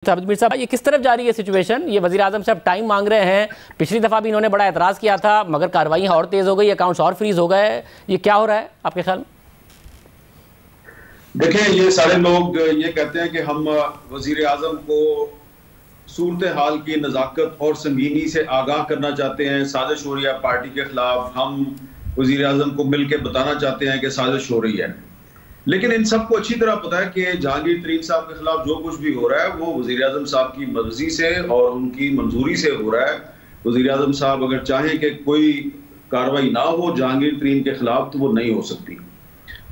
मीर साहब, ये किस तरफ जा रही है सिचुएशन? ये वज़ीर आज़म साहब टाइम मांग रहे हैं। पिछली दफ़ा भी इन्होंने बड़ा एतराज़ किया था, मगर कार्रवाइयाँ और तेज़ हो गई, अकाउंट्स और फ्रीज हो गए। ये क्या हो रहा है आपके ख्याल में? देखें, ये सारे लोग ये कहते हैं कि हम वज़ीर आज़म को सूरत हाल की नज़ाकत और संगीनी से आगाह करना चाहते हैं। साजिश हो रही है पार्टी के खिलाफ, हम वज़ीर आज़म को मिल के बताना चाहते हैं कि साजिश हो रही है। लेकिन इन सबको अच्छी तरह पता है कि जहांगीर तरीन साहब के खिलाफ जो कुछ भी हो रहा है वो वज़ीर आज़म साहब की मर्जी से और उनकी मंजूरी से हो रहा है। वज़ीर आज़म साहब अगर चाहें कि कोई कार्रवाई ना हो जहांगीर तरीन के खिलाफ तो वो नहीं हो सकती।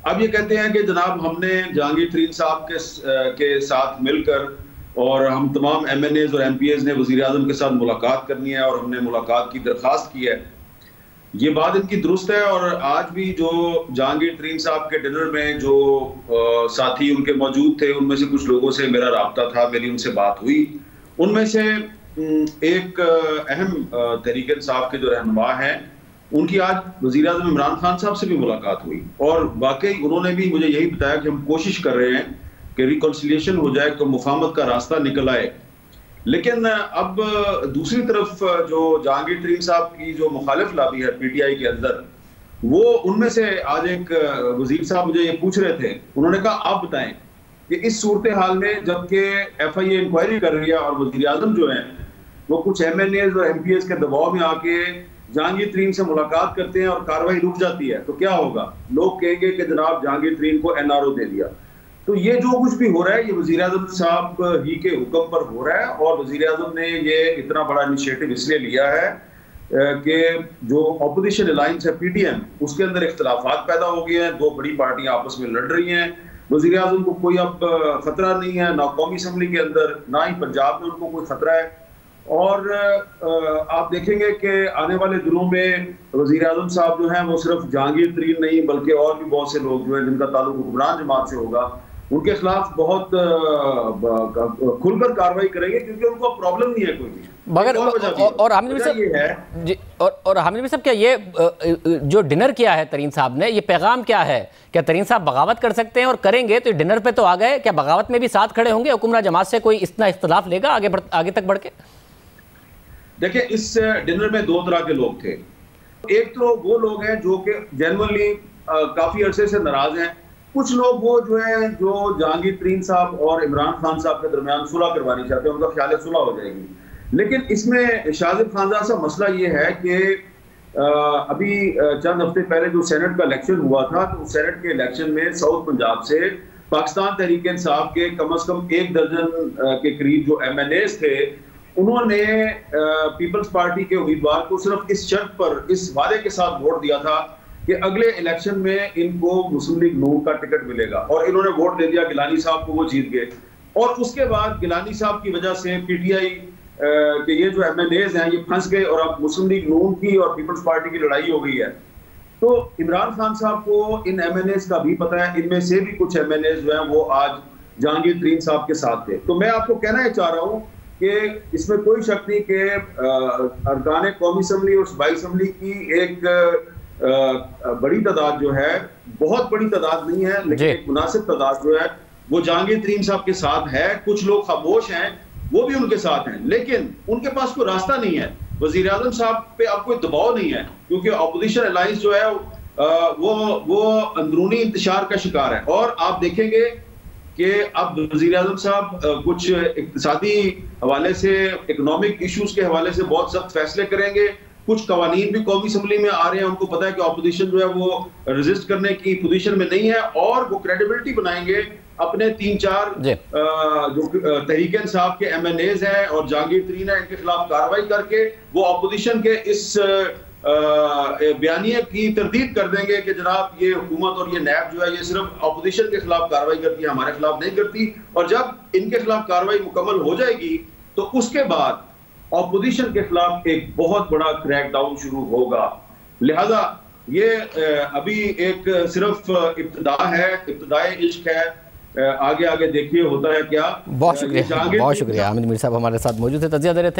अब ये कहते हैं कि जनाब हमने जहांगीर तरीन साहब के साथ मिलकर और हम तमाम MNAs और MPAs ने वज़ीर आज़म के साथ मुलाकात करनी है और हमने मुलाकात की दरख्वास्त की है। ये बात इनकी दुरुस्त है और आज भी जो जहांगीर तरीन साहब के डिनर में जो साथी उनके मौजूद थे उनमें से कुछ लोगों से मेरा राब्ता था, मेरी उनसे बात हुई। उनमें से एक अहम तहरीक इंसाफ के जो रहनुमा हैं उनकी आज वज़ीर आज़म इमरान खान साहब से भी मुलाकात हुई और वाकई उन्होंने भी मुझे यही बताया कि हम कोशिश कर रहे हैं कि रिकॉन्सिलिएशन हो जाए, तो मुफाहमत का रास्ता निकल आए। लेकिन अब दूसरी तरफ जो जहांगीर तरीन साहब की जो मुखालिफ लॉबी है PTI के अंदर, वो उनमें से आज एक वजीर साहब मुझे ये पूछ रहे थे, उन्होंने कहा आप बताएं कि इस सूरत हाल में जबकि FIA इंक्वायरी कर रही है और वजीर आजम जो है वो कुछ MNAs और MPAs के दबाव में आके जहांगीर तरीन से मुलाकात करते हैं और कार्रवाई रुक जाती है, तो क्या होगा? लोग कहेंगे कि जनाब जहांगीर तरीन को NRO दे दिया। तो ये जो कुछ भी हो रहा है ये वज़ीर आज़म साहब ही के हुक्म पर हो रहा है और वज़ीर आज़म ने ये इतना बड़ा इनिशिएटिव इसलिए लिया है कि जो ऑपोजिशन अलायंस है PTM, उसके अंदर इख्तलाफात पैदा हो गए हैं, दो बड़ी पार्टियां आपस में लड़ रही हैं। वज़ीर आज़म को कोई अब खतरा नहीं है, ना कौमी असम्बली के अंदर, ना ही पंजाब में उनको कोई खतरा है। और आप देखेंगे कि आने वाले दिनों में वज़ीर आज़म साहब जो हैं वो सिर्फ जहांगीर तरीन नहीं बल्कि और भी बहुत से लोग जो हैं जिनका ताल्लुक हुक्मरान जमात से होगा, उनके खिलाफ बहुत खुलकर कार्रवाई करेंगे क्योंकि उनको प्रॉब्लम नहीं है कोई भी। मगर और हामिद साहब क्या ये जो डिनर किया है तरीन साहब ने, ये पैगाम क्या है? क्या तरीन साहब बगावत कर सकते हैं? और करेंगे तो डिनर पे तो आ गए, क्या बगावत में भी साथ खड़े होंगे? हुक्मरान जमात से कोई इतना इख्तिलाफ लेगा आगे तक बढ़ के? देखिए, इस डिनर में दो तरह के लोग थे। एक तो वो लोग हैं जो कि जेन्युइनली काफी अरसे से नाराज हैं। कुछ लोग वो जो है जो जहांगीर तरीन साहब और इमरान खान साहब के दरमियान सुलह करवानी चाहते हैं, उनका ख्याल है सुलह हो जाएगी। लेकिन इसमें शाजिब खानजादा सा मसला ये है कि अभी चंद हफ्ते पहले जो सेनेट का इलेक्शन हुआ था, तो सेनेट के इलेक्शन में साउथ पंजाब से पाकिस्तान तहरीक इंसाफ के कम से कम 1 दर्जन के करीब जो MNAs थे, उन्होंने पीपल्स पार्टी के उम्मीदवार को सिर्फ इस शर्त पर, इस वादे के साथ वोट दिया था कि अगले इलेक्शन में इनको मुस्लिम लीग नून का टिकट मिलेगा, और इन्होंने वोट दे दिया गिलानी साहब को, वो जीत गए। और उसके बाद गिलानी साहब की वजह से PTI के ये जो MNAs हैं ये फंस गए और अब मुस्लिम लीग नून की और पीपल्स पार्टी की लड़ाई हो गई है। तो इमरान खान साहब को इन MNAs का भी पता है, इनमें से भी कुछ MNAs जो हैं वो आज जहांगीर तरीन साहब के साथ थे। तो मैं आपको कहना चाह रहा हूँ कि इसमें कोई शक नहीं कि अरकान कौमी असम्बली और सूबाई असम्बली की एक बड़ी तादाद जो है, बहुत बड़ी तादाद नहीं है लेकिन एक मुनासिब तादाद जो है वो जहांगीर तरीन साहब के साथ है। कुछ लोग खामोश हैं, वो भी उनके साथ हैं, लेकिन उनके पास कोई रास्ता नहीं है। वज़ीर आज़म साहब पे अब कोई दबाव नहीं है क्योंकि ऑपोजिशन अलायंस जो है वो अंदरूनी इंतशार का शिकार है। और आप देखेंगे कि अब वज़ीर आज़म साहब कुछ इक़्तिसादी हवाले से, इकोनॉमिक इश्यूज के हवाले से बहुत सख्त फैसले करेंगे। कुछ कवानीन भी कौमी असम्बली में आ रहे हैं, उनको पता है कि ऑपोजिशन जो है वो रेजिस्ट करने की पोजीशन में नहीं है, और वो क्रेडिबिलिटी बनाएंगे अपने 3-4 जो तहरीक इंसाफ के MNAs हैं और जहांगीर तरीन है, इनके खिलाफ कार्रवाई करके वो ऑपोजिशन के इस बयानिए की तरदीद कर देंगे कि जनाब ये हुकूमत और ये नैब जो है ये सिर्फ ऑपोजिशन के खिलाफ कार्रवाई करती है, हमारे खिलाफ नहीं करती। और जब इनके खिलाफ कार्रवाई मुकम्मल हो जाएगी तो उसके बाद ऑपोजिशन के खिलाफ एक बहुत बड़ा क्रैकडाउन शुरू होगा। लिहाजा ये अभी एक सिर्फ इब्तिदा है, इब्तिदाए इश्क है। आगे देखिए होता है क्या। बहुत शुक्रिया हामिद मीर साहब हमारे साथ मौजूद थे, तज़िया दे रहे थे।